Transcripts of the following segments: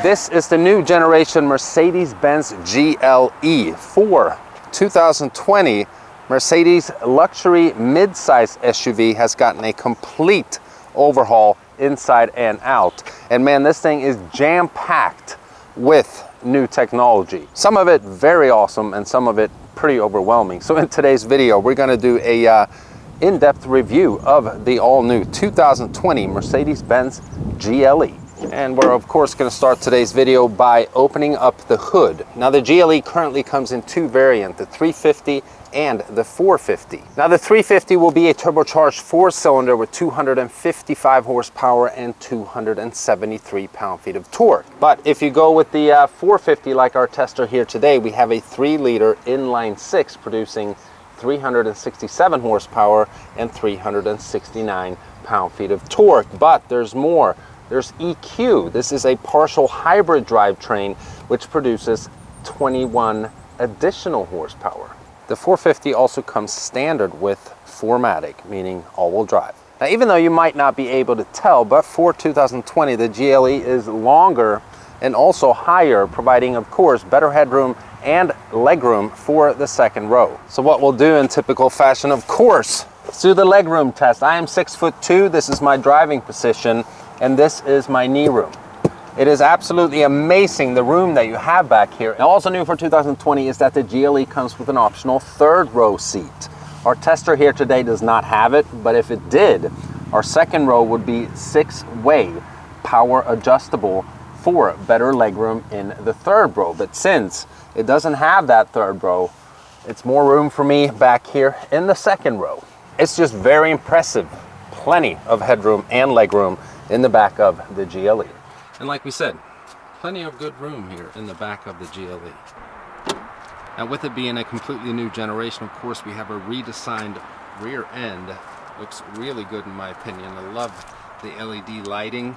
This is the new generation Mercedes Benz GLE for 2020. Mercedes luxury mid-size SUV has gotten a complete overhaul inside and out. And man, this thing is jam-packed with new technology. Some of it very awesome and some of it pretty overwhelming. So in today's video, we're going to do a in-depth review of the all-new 2020 Mercedes Benz GLE. And we're of course going to start today's video by opening up the hood. Now the GLE currently comes in two variants, the 350 and the 450. Now the 350 will be a turbocharged 4-cylinder with 255 horsepower and 273 pound-feet of torque. But if you go with the 450 like our tester here today, we have a 3-liter inline 6 producing 367 horsepower and 369 pound-feet of torque. But there's more. There's EQ. This is a partial hybrid drivetrain which produces 21 additional horsepower. The 450 also comes standard with 4MATIC, meaning all-wheel drive. Now, even though you might not be able to tell, but for 2020, the GLE is longer and also higher, providing, of course, better headroom and legroom for the second row. So what we'll do in typical fashion, of course, let's do the legroom test. I am 6'2". This is my driving position, and this is my knee room. It is absolutely amazing, the room that you have back here. Now, also new for 2020 is that the GLE comes with an optional third row seat. Our tester here today does not have it, but if it did, our second row would be 6-way power adjustable for better legroom in the third row. But since it doesn't have that third row, it's more room for me back here in the second row. It's just very impressive. Plenty of headroom and legroom in the back of the GLE. And like we said, plenty of good room here in the back of the GLE. Now with it being a completely new generation, of course, we have a redesigned rear end. Looks really good in my opinion. I love the LED lighting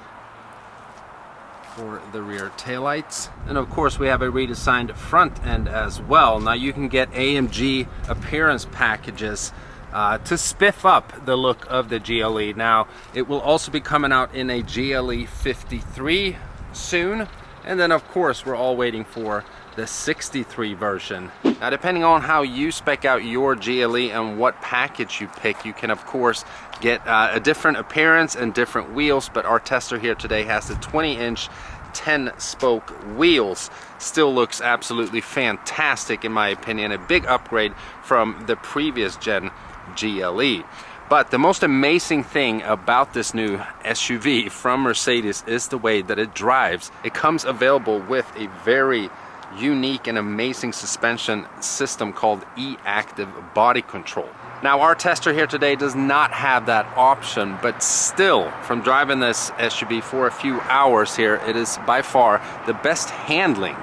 for the rear taillights. And of course we have a redesigned front end as well. Now you can get AMG appearance packages to spiff up the look of the GLE. Now it will also be coming out in a GLE 53 soon, and then of course we're all waiting for the 63 version. Now depending on how you spec out your GLE and what package you pick, you can of course get a different appearance and different wheels, but our tester here today has the 20-inch 10-spoke wheels. Still looks absolutely fantastic in my opinion, a big upgrade from the previous gen GLE. But the most amazing thing about this new SUV from Mercedes is the way that it drives. It comes available with a very unique and amazing suspension system called e-active body control. Now our tester here today does not have that option, but still, from driving this SUV for a few hours here, it is by far the best handling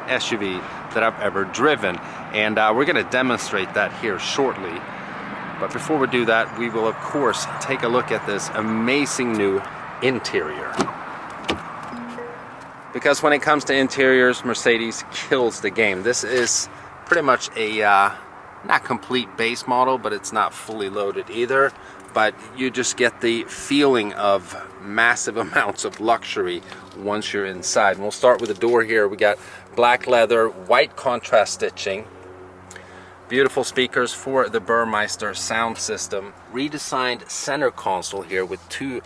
SUV that I've ever driven, and we're going to demonstrate that here shortly. But before we do that, we will of course take a look at this amazing new interior. Because when it comes to interiors, Mercedes kills the game. This is pretty much a not complete base model, but it's not fully loaded either. But you just get the feeling of massive amounts of luxury once you're inside. And we'll start with the door here. We got black leather, white contrast stitching. Beautiful speakers for the Burmeister sound system. Redesigned center console here with two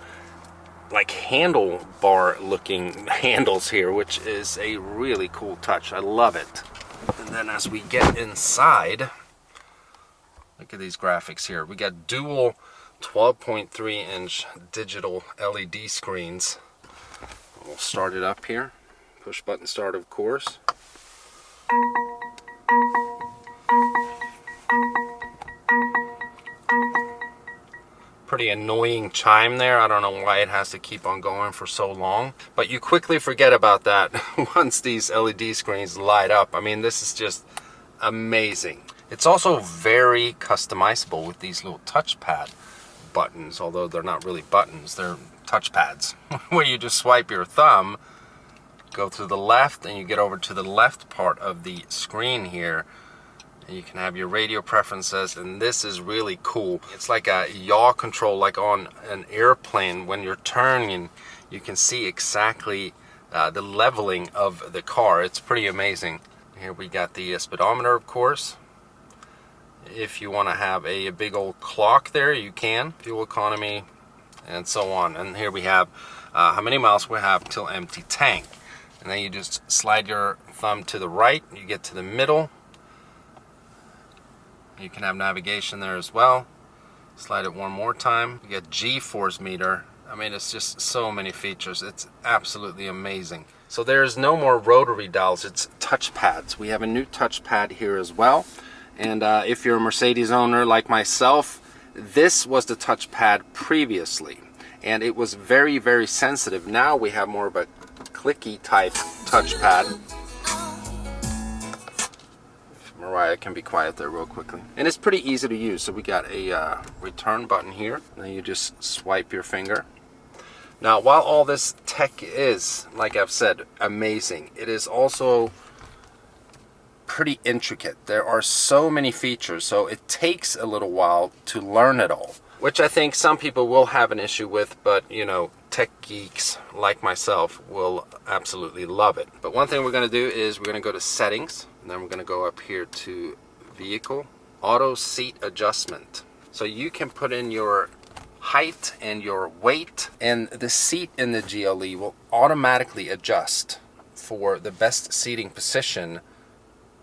like handlebar looking handles here, which is a really cool touch. I love it. And then as we get inside, look at these graphics here. We got dual 12.3-inch digital LED screens. We'll start it up here. Push button start, of course. Pretty annoying chime there. I don't know why it has to keep on going for so long, but you quickly forget about that once these LED screens light up. I mean, this is just amazing. It's also very customizable with these little touchpad buttons, although they're not really buttons, they're touchpads where you just swipe your thumb, go to the left, and you get over to the left part of the screen here. And you can have your radio preferences, and this is really cool. It's like a yaw control, like on an airplane. When you're turning, you can see exactly the leveling of the car. It's pretty amazing. Here we got the speedometer, of course. If you want to have a big old clock there, you can. Fuel economy, and so on. And here we have how many miles we have till empty tank. And then you just slide your thumb to the right, you get to the middle. You can have navigation there as well. Slide it one more time. You get G-force meter. I mean, it's just so many features. It's absolutely amazing. So there's no more rotary dials, it's touchpads. We have a new touchpad here as well. And if you're a Mercedes owner like myself, this was the touchpad previously. And it was very, very sensitive. Now we have more of a clicky type touchpad. Mariah can be quiet there real quickly. And it's pretty easy to use. So we got a return button here. Then you just swipe your finger. Now, while all this tech is, like I've said, amazing, it is also pretty intricate. There are so many features, so it takes a little while to learn it all, which I think some people will have an issue with, but you know, tech geeks like myself will absolutely love it. But one thing we're going to do is we're going to go to settings, and then we're going to go up here to vehicle, auto seat adjustment. So you can put in your height and your weight, and the seat in the GLE will automatically adjust for the best seating position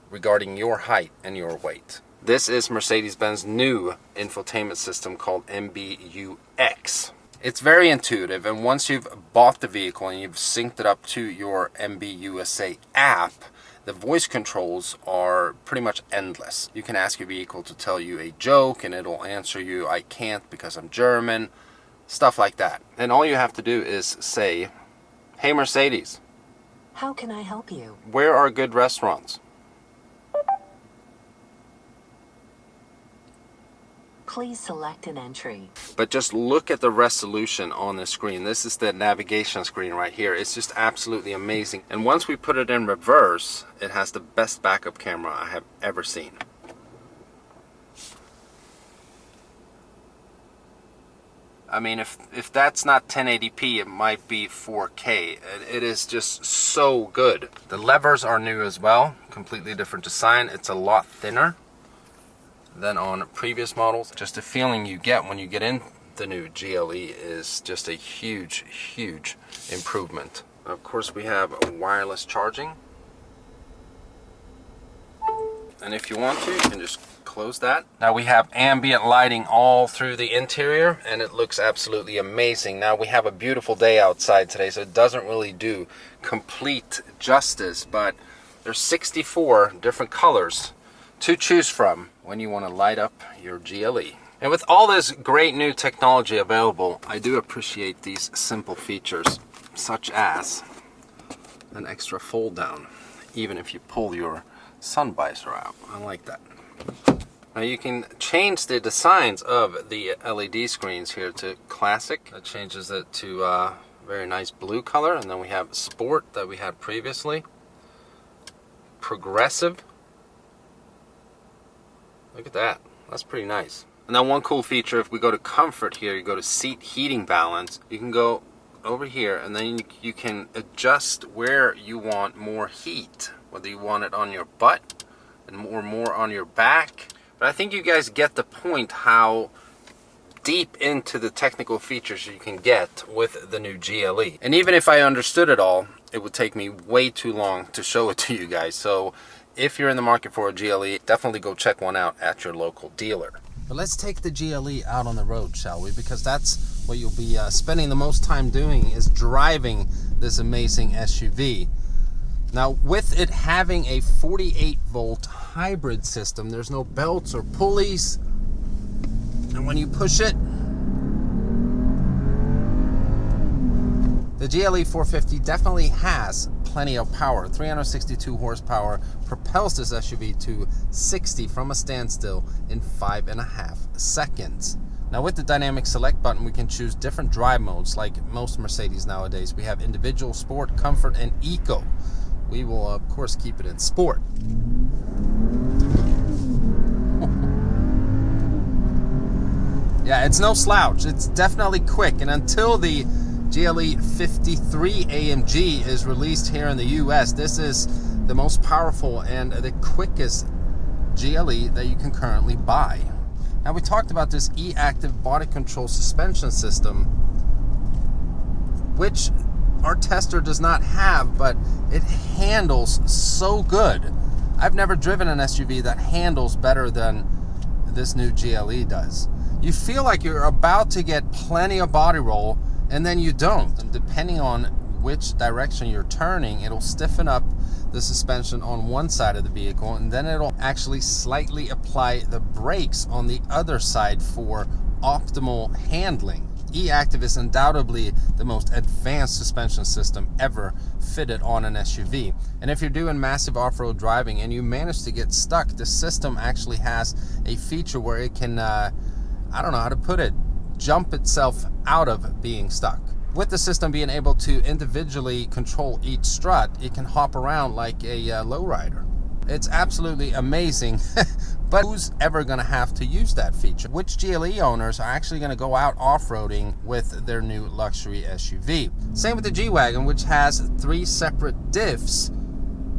regarding your height and your weight. This is Mercedes-Benz new infotainment system called MBUX. It's very intuitive, and once you've bought the vehicle and you've synced it up to your MBUSA app, the voice controls are pretty much endless. You can ask your vehicle to tell you a joke and it'll answer you, "I can't because I'm German," stuff like that. And all you have to do is say, "Hey Mercedes, how can I help you? Where are good restaurants?" Please select an entry. But just look at the resolution on the screen. This is the navigation screen right here. It's just absolutely amazing. And once we put it in reverse, it has the best backup camera I have ever seen. I mean, if that's not 1080p, it might be 4K. It is just so good. The levers are new as well. Completely different design. It's a lot thinner than on previous models. Just the feeling you get when you get in the new GLE is just a huge, huge improvement. Of course, we have wireless charging. And if you want to, you can just close that. Now we have ambient lighting all through the interior, and it looks absolutely amazing. Now we have a beautiful day outside today, so it doesn't really do complete justice, but there's 64 different colors to choose from when you want to light up your GLE. And with all this great new technology available, I do appreciate these simple features, such as an extra fold down, even if you pull your sun visor out. I like that. Now you can change the designs of the LED screens here to classic. That changes it to a very nice blue color. And then we have sport that we had previously. Progressive. Look at that. That's pretty nice. And then one cool feature, if we go to comfort here, you go to seat heating balance, you can go over here and then you can adjust where you want more heat, whether you want it on your butt and more on your back. But I think you guys get the point how deep into the technical features you can get with the new GLE. And even if I understood it all, it would take me way too long to show it to you guys. So if you're in the market for a GLE, definitely go check one out at your local dealer. But let's take the GLE out on the road, shall we? Because that's what you'll be spending the most time doing, is driving this amazing SUV. Now, with it having a 48-volt hybrid system, there's no belts or pulleys. And when you push it, the GLE 450 definitely has plenty of power. 362 horsepower propels this SUV to 60 from a standstill in 5.5 seconds. Now with the dynamic select button, we can choose different drive modes like most Mercedes nowadays. We have individual, sport, comfort, and eco. We will of course keep it in sport. Yeah, it's no slouch. It's definitely quick, and until the GLE 53 AMG is released here in the US. This is the most powerful and the quickest GLE that you can currently buy. Now, we talked about this e-active body control suspension system, which our tester does not have, but it handles so good. I've never driven an SUV that handles better than this new GLE does. You feel like you're about to get plenty of body roll, and then you don't. And depending on which direction you're turning, it'll stiffen up the suspension on one side of the vehicle, and then it'll actually slightly apply the brakes on the other side for optimal handling. E-Active is undoubtedly the most advanced suspension system ever fitted on an SUV. And if you're doing massive off-road driving and you manage to get stuck, the system actually has a feature where it can, I don't know how to put it, jump itself out of being stuck. With the system being able to individually control each strut, it can hop around like a lowrider. It's absolutely amazing, but who's ever going to have to use that feature? Which GLE owners are actually going to go out off-roading with their new luxury SUV? Same with the G-Wagon, which has 3 separate diffs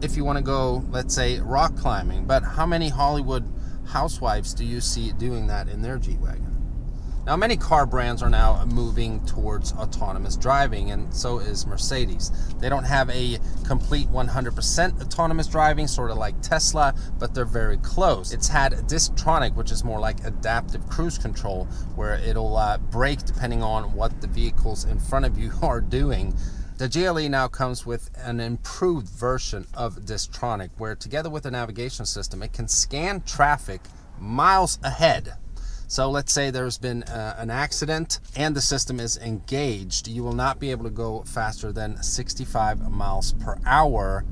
if you want to go, let's say, rock climbing. But how many Hollywood housewives do you see doing that in their G-Wagon? Now, many car brands are now moving towards autonomous driving, and so is Mercedes. They don't have a complete 100% autonomous driving, sort of like Tesla, but they're very close. It's had Distronic, which is more like adaptive cruise control, where it'll brake depending on what the vehicles in front of you are doing. The GLE now comes with an improved version of Distronic, where together with the navigation system, it can scan traffic miles ahead. So let's say there's been an accident and the system is engaged. You will not be able to go faster than 65 miles per hour,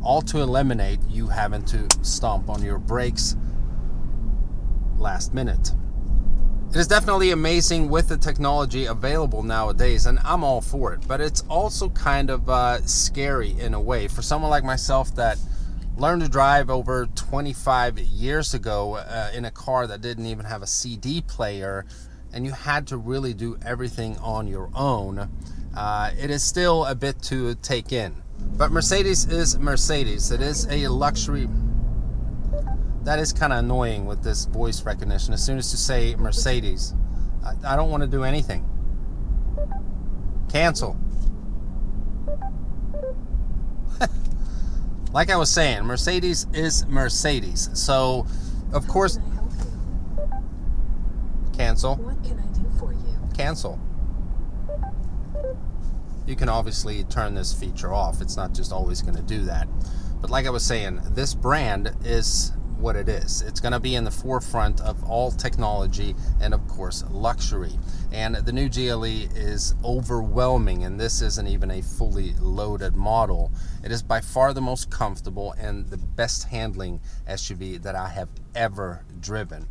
all to eliminate you having to stomp on your brakes last minute. It is definitely amazing with the technology available nowadays, and I'm all for it. But it's also kind of scary in a way. For someone like myself that learned to drive over 25 years ago in a car that didn't even have a CD player, and you had to really do everything on your own, it is still a bit to take in. But Mercedes is Mercedes. It is a luxury. That is kind of annoying with this voice recognition. As soon as you say Mercedes, I don't want to do anything. Cancel. Like I was saying, Mercedes is Mercedes. So, of course, cancel. What can I do for you? Cancel. You can obviously turn this feature off. It's not just always going to do that. But like I was saying, this brand is what it is. It's going to be in the forefront of all technology and, of course, luxury. And the new GLE is overwhelming, and this isn't even a fully loaded model. It is by far the most comfortable and the best handling SUV that I have ever driven.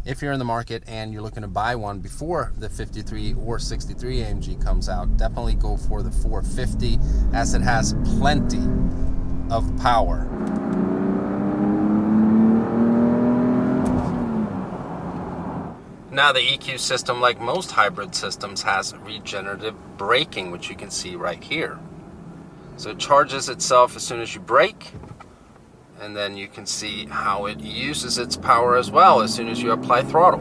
If you're in the market and you're looking to buy one before the 53 or 63 AMG comes out, definitely go for the 450, as it has plenty of power. Now, the EQ system, like most hybrid systems, has regenerative braking, which you can see right here. So it charges itself as soon as you brake, and then you can see how it uses its power as well as soon as you apply throttle.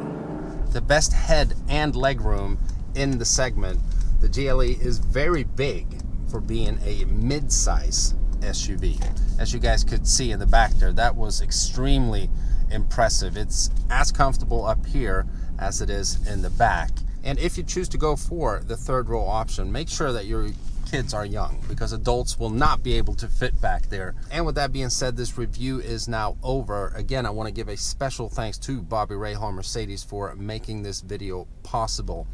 The best head and leg room in the segment. The GLE is very big for being a mid-size SUV. As you guys could see in the back there, that was extremely impressive. It's as comfortable up here as it is in the back. And if you choose to go for the third row option, make sure that your kids are young, because adults will not be able to fit back there. And with that being said, this review is now over. Again, I want to give a special thanks to Bobby Rahal Mercedes for making this video possible.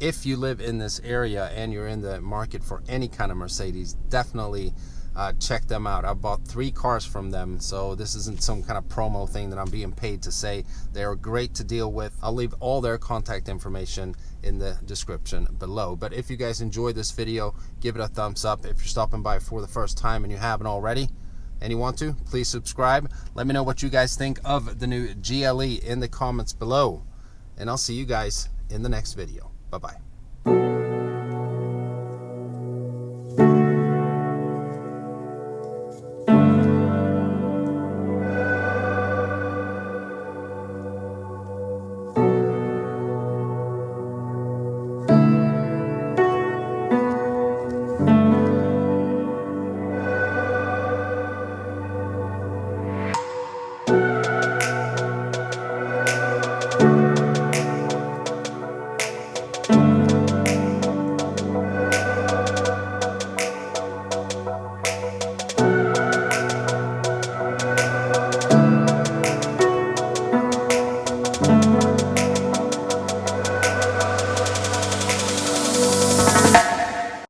If you live in this area and you're in the market for any kind of Mercedes, definitely check them out. I bought 3 cars from them, so this isn't some kind of promo thing that I'm being paid to say. They're great to deal with. I'll leave all their contact information in the description below. But if you guys enjoyed this video, give it a thumbs up. If you're stopping by for the first time and you haven't already and you want to, please subscribe. Let me know what you guys think of the new GLE in the comments below, and I'll see you guys in the next video. Bye-bye.